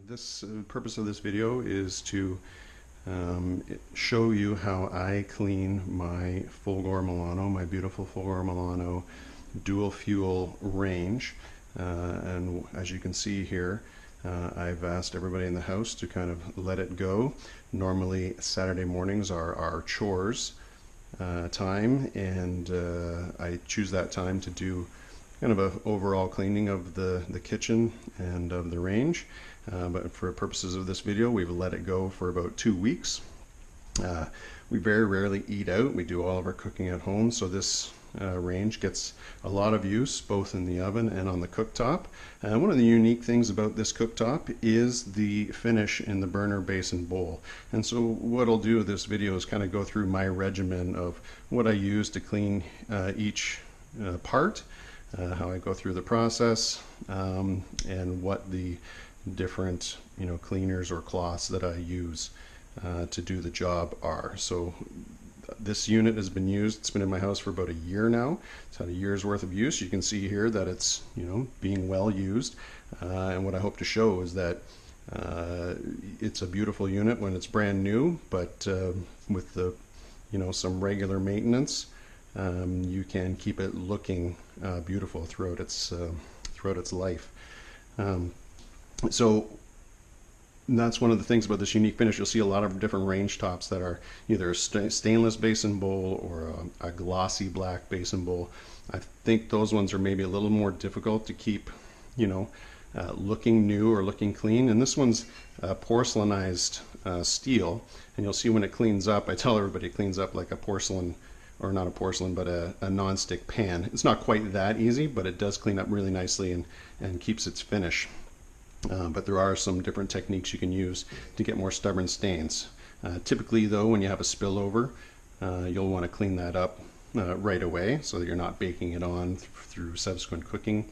This purpose of this video is to show you how I clean my Fulgor Milano, my beautiful Fulgor Milano dual fuel range. And as you can see here, I've asked everybody in the house to kind of let it go. Normally Saturday mornings are our chores time, and I choose that time to do kind of an overall cleaning of the kitchen and of the range. But for purposes of this video, we've let it go for about 2 weeks. We very rarely eat out. We do all of our cooking at home, so this range gets a lot of use both in the oven and on the cooktop. One of the unique things about this cooktop is the finish in the burner basin bowl. And so what I'll do with this video is kind of go through my regimen of what I use to clean each part, how I go through the process, and what the different cleaners or cloths that I use to do the job are. So this unit has been used, it's been in my house for about a year now. It's had a year's worth of use. You can see here that it's being well used, and what I hope to show is that it's a beautiful unit when it's brand new, but with the some regular maintenance, you can keep it looking beautiful throughout its life. So that's one of the things about this unique finish. You'll see a lot of different range tops that are either a stainless basin bowl or a glossy black basin bowl. I think those ones are maybe a little more difficult to keep looking new or looking clean. And this one's porcelainized steel, and you'll see when it cleans up, I tell everybody it cleans up like a porcelain, or not a porcelain, but a non-stick pan. It's not quite that easy, but it does clean up really nicely and keeps its finish. But there are some different techniques you can use to get more stubborn stains. Typically though, when you have a spillover, you'll want to clean that up right away so that you're not baking it on through subsequent cooking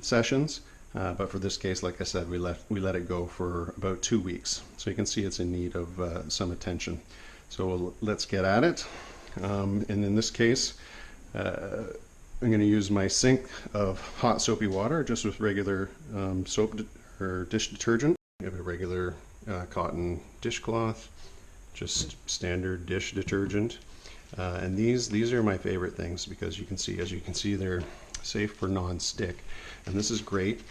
sessions. But for this case, like I said, we let it go for about 2 weeks. So you can see it's in need of some attention. So let's get at it. And in this case, I'm going to use my sink of hot soapy water just with regular soap or dish detergent. I have a regular cotton dishcloth, just standard dish detergent. And these are my favorite things because as you can see, they're safe for non-stick. And this is great.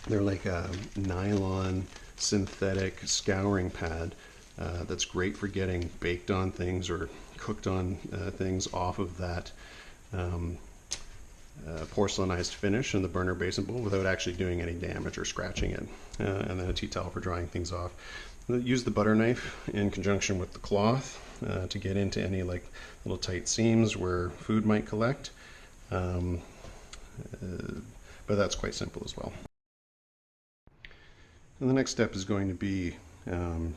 They're like a nylon synthetic scouring pad that's great for getting baked on things or cooked on things off of that porcelainized finish in the burner basin bowl without actually doing any damage or scratching it. And then a tea towel for drying things off. Use the butter knife in conjunction with the cloth to get into any like little tight seams where food might collect. But that's quite simple as well. And the next step is going to be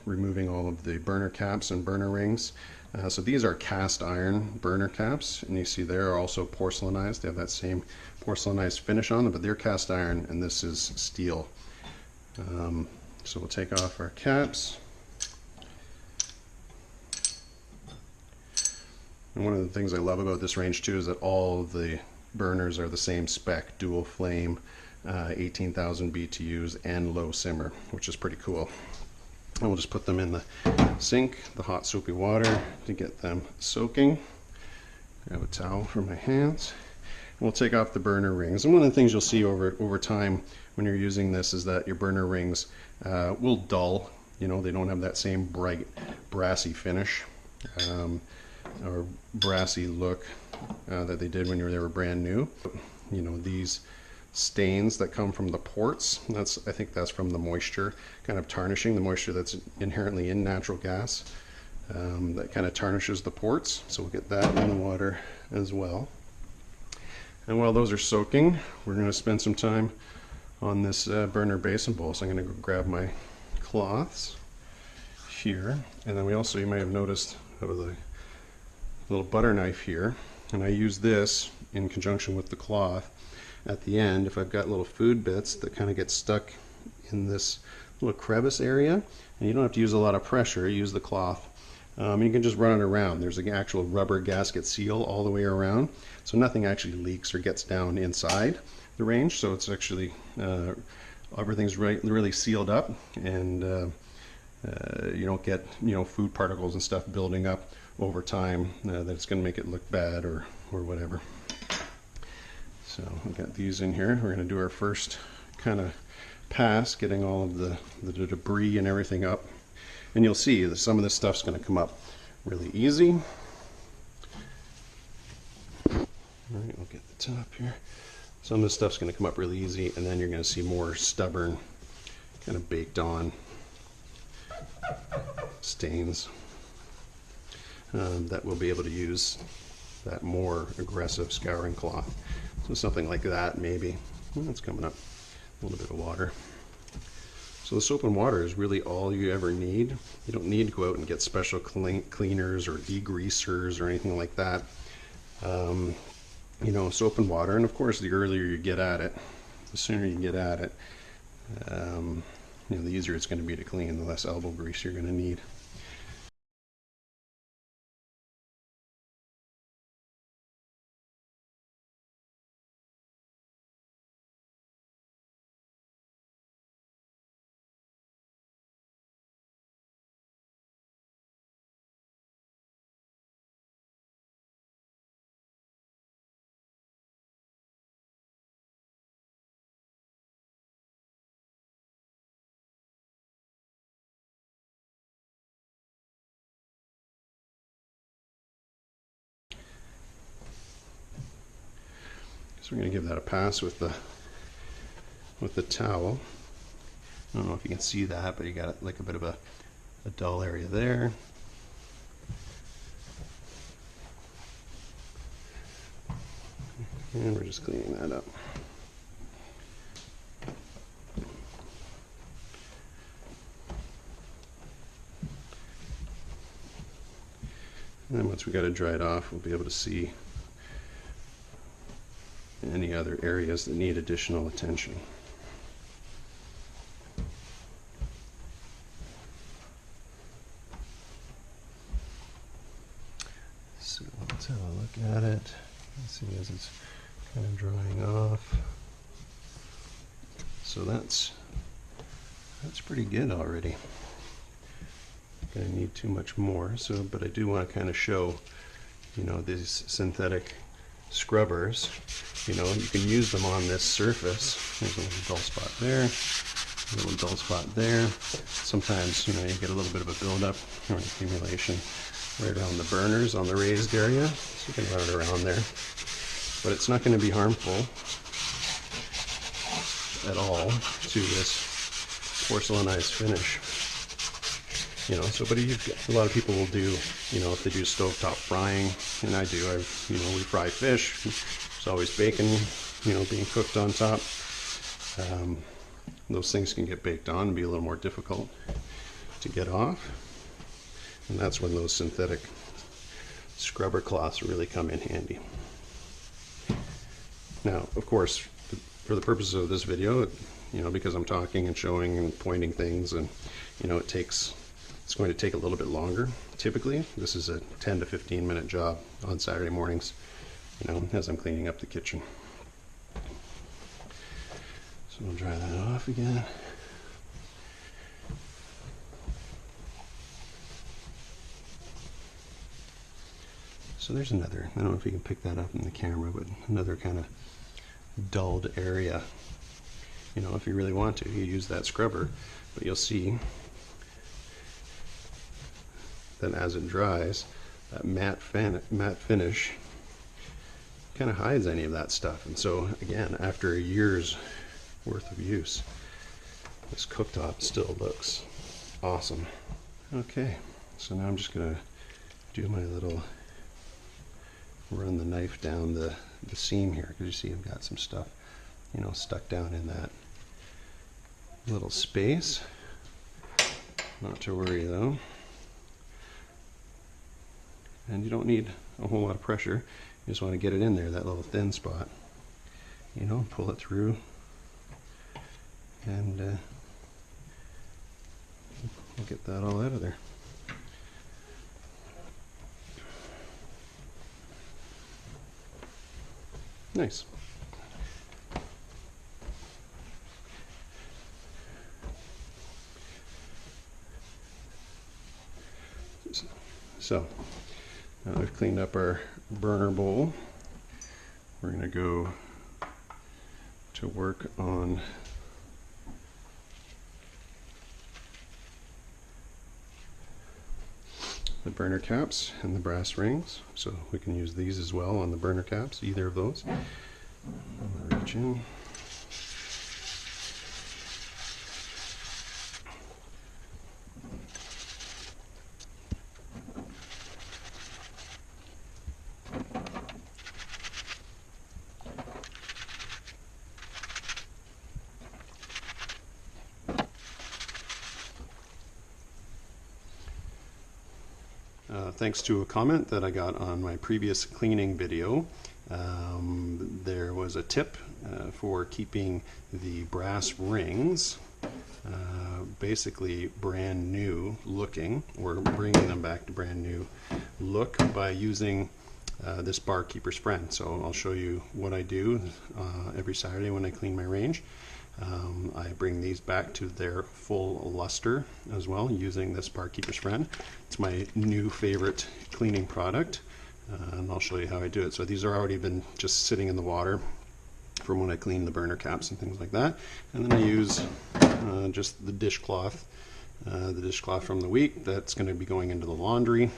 removing all of the burner caps and burner rings. So these are cast iron burner caps, and you see they're also porcelainized. They have that same porcelainized finish on them, but they're cast iron and this is steel. So we'll take off our caps. And one of the things I love about this range too is that all of the burners are the same spec, dual flame, 18,000 BTUs and low simmer, which is pretty cool. And we'll just put them in the sink, the hot soapy water to get them soaking. Grab a towel for my hands. And we'll take off the burner rings. And one of the things you'll see over time when you're using this is that your burner rings will dull. They don't have that same bright brassy finish or brassy look that they did when they were brand new. These stains that come from the ports, I think that's from the moisture kind of tarnishing, the moisture that's inherently in natural gas, that kind of tarnishes the ports. So we'll get that in the water as well. And while those are soaking, we're going to spend some time on this burner basin bowl. So I'm going to go grab my cloths here, and then you may have noticed I have a little butter knife here, and I use this in conjunction with the cloth at the end. If I've got little food bits that kind of get stuck in this little crevice area, and you don't have to use a lot of pressure, use the cloth. You can just run it around. There's an actual rubber gasket seal all the way around, so nothing actually leaks or gets down inside the range, so it's actually everything's really sealed up, and you don't get food particles and stuff building up over time that's going to make it look bad or whatever. So we've got these in here. We're going to do our first kind of pass, getting all of the debris and everything up, and you'll see that some of this stuff's going to come up really easy. All right, we'll get the top here. Some of this stuff's going to come up really easy, and then you're going to see more stubborn, kind of baked on stains that we'll be able to use that more aggressive scouring cloth. So something like that, maybe. Well, that's coming up. A little bit of water. So the soap and water is really all you ever need. You don't need to go out and get special cleaners or degreasers or anything like that. You know, soap and water, and of course the earlier you get at it, the sooner you get at it, you know, the easier it's going to be to clean, the less elbow grease you're going to need. So we're going to give that a pass with the towel. I don't know if you can see that, but you got like a bit of a dull area there. And we're just cleaning that up. And then once we got it dried off, we'll be able to see any other areas that need additional attention. So let's have a look at it. Let's see as it's kind of drying off. So that's pretty good already. Gonna need too much more. So, but I do want to kind of show, you know, these synthetic scrubbers. You know, you can use them on this surface. There's a little dull spot there, a little dull spot there. Sometimes, you know, you get a little bit of a buildup or an accumulation right around the burners on the raised area. So you can run it around there. But it's not going to be harmful at all to this porcelainized finish. You know, so but a lot of people will do, you know, if they do stovetop frying, and I do, you know, we fry fish. There's always bacon, you know, being cooked on top. Those things can get baked on and be a little more difficult to get off. And that's when those synthetic scrubber cloths really come in handy. Now, of course, for the purposes of this video, you know, because I'm talking and showing and pointing things, and, you know, it's going to take a little bit longer. Typically, this is a 10 to 15 minute job on Saturday mornings, you know, as I'm cleaning up the kitchen. So I'll dry that off again. So there's another, I don't know if you can pick that up in the camera, but another kind of dulled area. You know, if you really want to, you use that scrubber, but you'll see that as it dries, that matte finish kind of hides any of that stuff. And so again, after a year's worth of use, this cooktop still looks awesome. Okay, so now I'm just gonna do my little, run the knife down the seam here, because you see I've got some stuff, you know, stuck down in that little space. Not to worry though. And you don't need a whole lot of pressure. You just want to get it in there, that little thin spot. You know, pull it through, and we'll get that all out of there. Nice. So now we've cleaned up our burner bowl. We're going to go to work on the burner caps and the brass rings. So we can use these as well on the burner caps, either of those. I'll reach in. Thanks to a comment that I got on my previous cleaning video, there was a tip for keeping the brass rings basically brand new looking, or bringing them back to brand new look by using this Barkeeper's Friend. So I'll show you what I do every Saturday when I clean my range. I bring these back to their full luster as well using this Barkeeper's Friend. It's my new favorite cleaning product, and I'll show you how I do it. So these are already been just sitting in the water from when I clean the burner caps and things like that. And then I use just the dishcloth from the week that's going to be going into the laundry.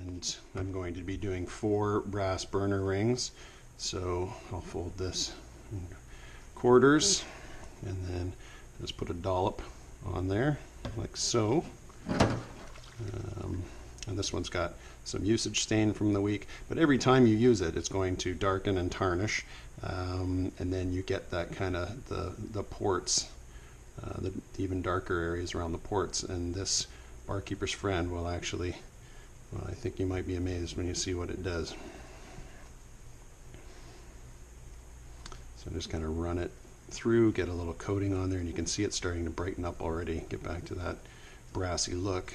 And I'm going to be doing 4 brass burner rings. So I'll fold this in quarters and then just put a dollop on there like so. And this one's got some usage stain from the week, but every time you use it, it's going to darken and tarnish, and then you get that kind of the ports, the even darker areas around the ports, and this Barkeeper's Friend will actually, well, I think you might be amazed when you see what it does. So just kind of run it through, get a little coating on there, and you can see it starting to brighten up already, get back to that brassy look.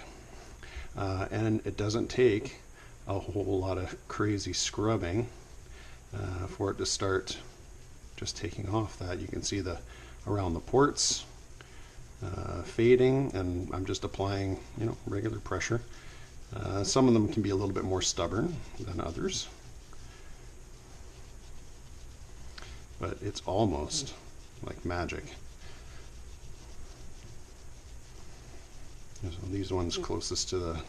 And it doesn't take a whole lot of crazy scrubbing for it to start just taking off that. You can see the around the ports fading, and I'm just applying, you know, regular pressure. Some of them can be a little bit more stubborn than others, but it's almost like magic. So these ones closest to the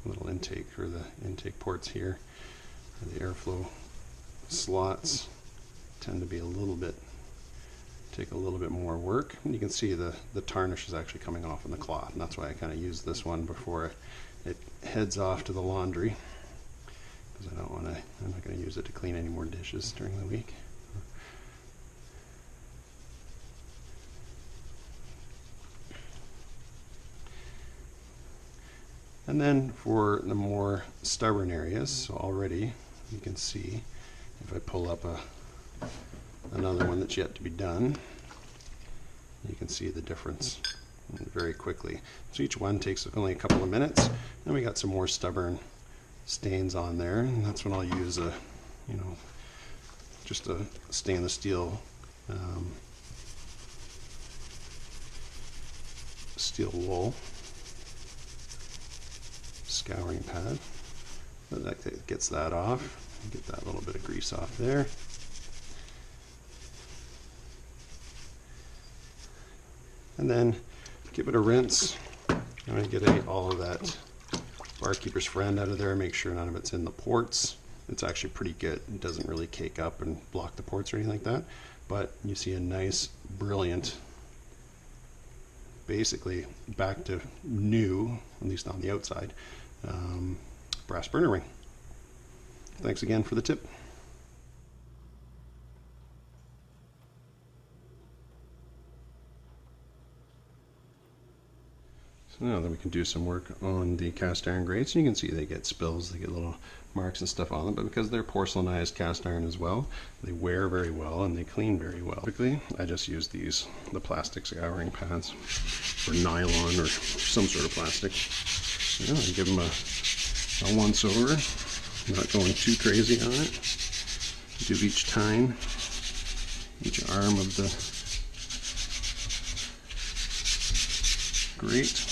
little intake, or the intake ports here, or the airflow slots, tend to be take a little bit more work. And you can see the tarnish is actually coming off in the cloth, and that's why I kind of use this one before it heads off to the laundry, because I'm not going to use it to clean any more dishes during the week. And then for the more stubborn areas, so already you can see, if I pull up another one that's yet to be done, you can see the difference very quickly. So each one takes only a couple of minutes. Then we got some more stubborn stains on there, and that's when I'll use just a stainless steel steel wool scouring pad. That gets that off. Get that little bit of grease off there. And then give it a rinse. I'm going to get all of that Barkeeper's Friend out of there, make sure none of it's in the ports. It's actually pretty good. It doesn't really cake up and block the ports or anything like that. But you see a nice, brilliant, basically back to new, at least on the outside, brass burner ring. Thanks again for the tip. So now that we can do some work on the cast iron grates, and you can see they get spills, they get little marks and stuff on them, but because they're porcelainized cast iron as well, they wear very well and they clean very well. Typically, I just use the plastic scouring pads, or nylon, or some sort of plastic. You know, I give them a once over, not going too crazy on it. Do each tine, each arm of the grate.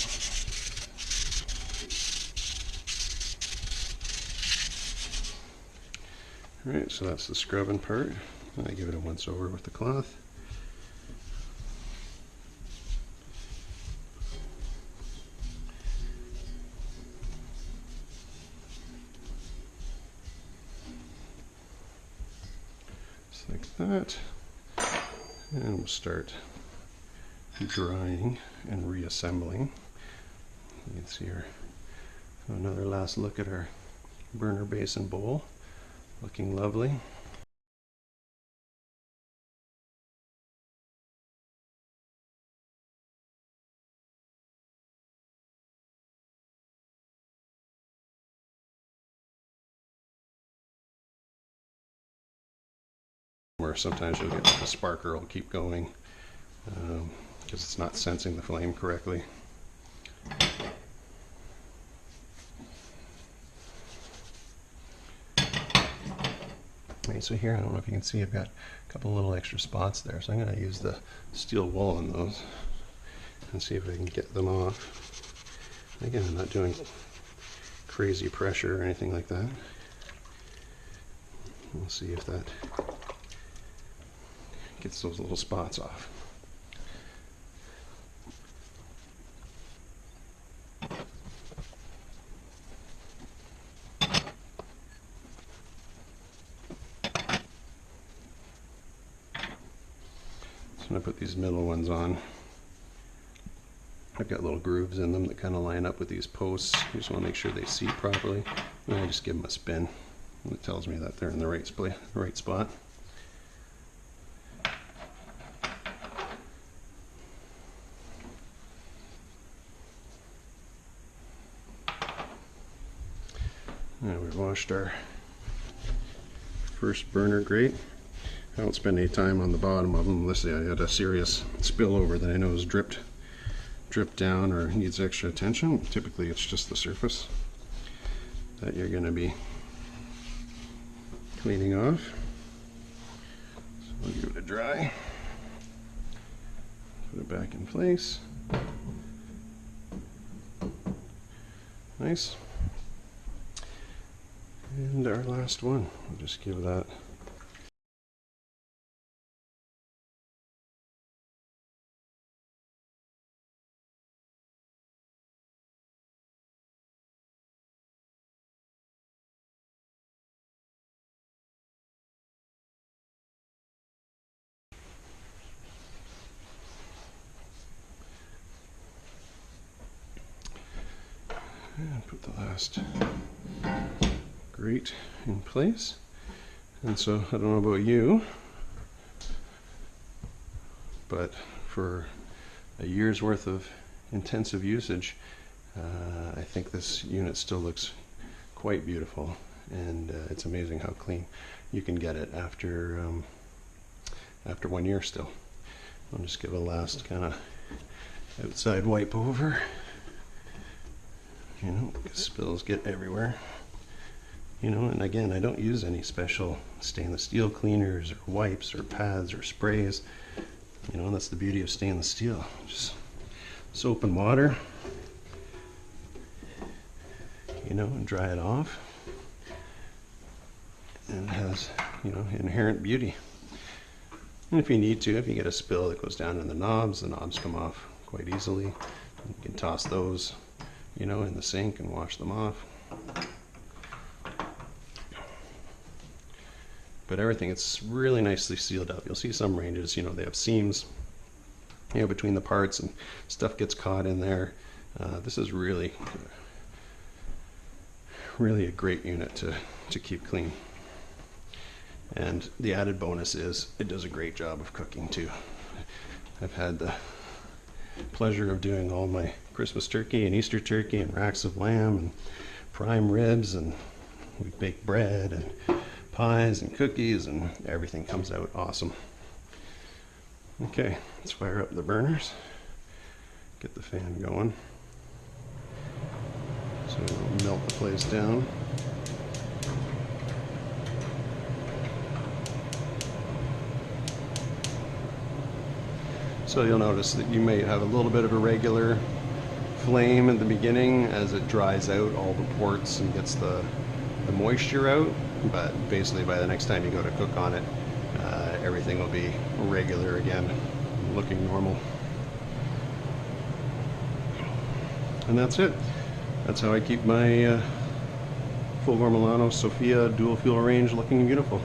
Alright, so that's the scrubbing part. I give it a once over with the cloth. Just like that. And we'll start drying and reassembling. You can see here another last look at our burner basin bowl. Looking lovely. Where sometimes you'll get the sparker will keep going because it's not sensing the flame correctly. Okay, so here, I don't know if you can see, I've got a couple little extra spots there, so I'm going to use the steel wool on those and see if I can get them off. Again, I'm not doing crazy pressure or anything like that. We'll see if that gets those little spots off. So I'm going to put these middle ones on. I've got little grooves in them that kind of line up with these posts. You just want to make sure they seat properly. And I just give them a spin. And it tells me that they're in the right spot. Now we've washed our first burner grate. I don't spend any time on the bottom of them unless I had a serious spillover that I know is dripped down or needs extra attention. Typically it's just the surface that you're going to be cleaning off. So we'll give it a dry. Put it back in place. Nice. And our last one, we'll just give that and put the last grate in place. And so I don't know about you, but for a year's worth of intensive usage, I think this unit still looks quite beautiful, and it's amazing how clean you can get it after 1 year still. I'll just give a last kind of outside wipe over. You know, because spills get everywhere. You know, and again, I don't use any special stainless steel cleaners or wipes or pads or sprays. You know, that's the beauty of stainless steel. Just soap and water, you know, and dry it off. And it has, you know, inherent beauty. And if you need to, if you get a spill that goes down in the knobs come off quite easily. You can toss those, you know, in the sink and wash them off. But everything, it's really nicely sealed up. You'll see some ranges, you know, they have seams, you know, between the parts and stuff gets caught in there. This is really a great unit to keep clean. And the added bonus is it does a great job of cooking too. I've had the pleasure of doing all my Christmas turkey and Easter turkey and racks of lamb and prime ribs, and we bake bread and pies and cookies, and everything comes out awesome. Okay, let's fire up the burners, get the fan going so it'll melt the place down. So you'll notice that you may have a little bit of a regular flame at the beginning. As it dries out all the ports and gets the moisture out, but basically by the next time you go to cook on it, everything will be regular again, looking normal. And that's it. That's how I keep my Fulgor Milano Sofia dual fuel range looking beautiful.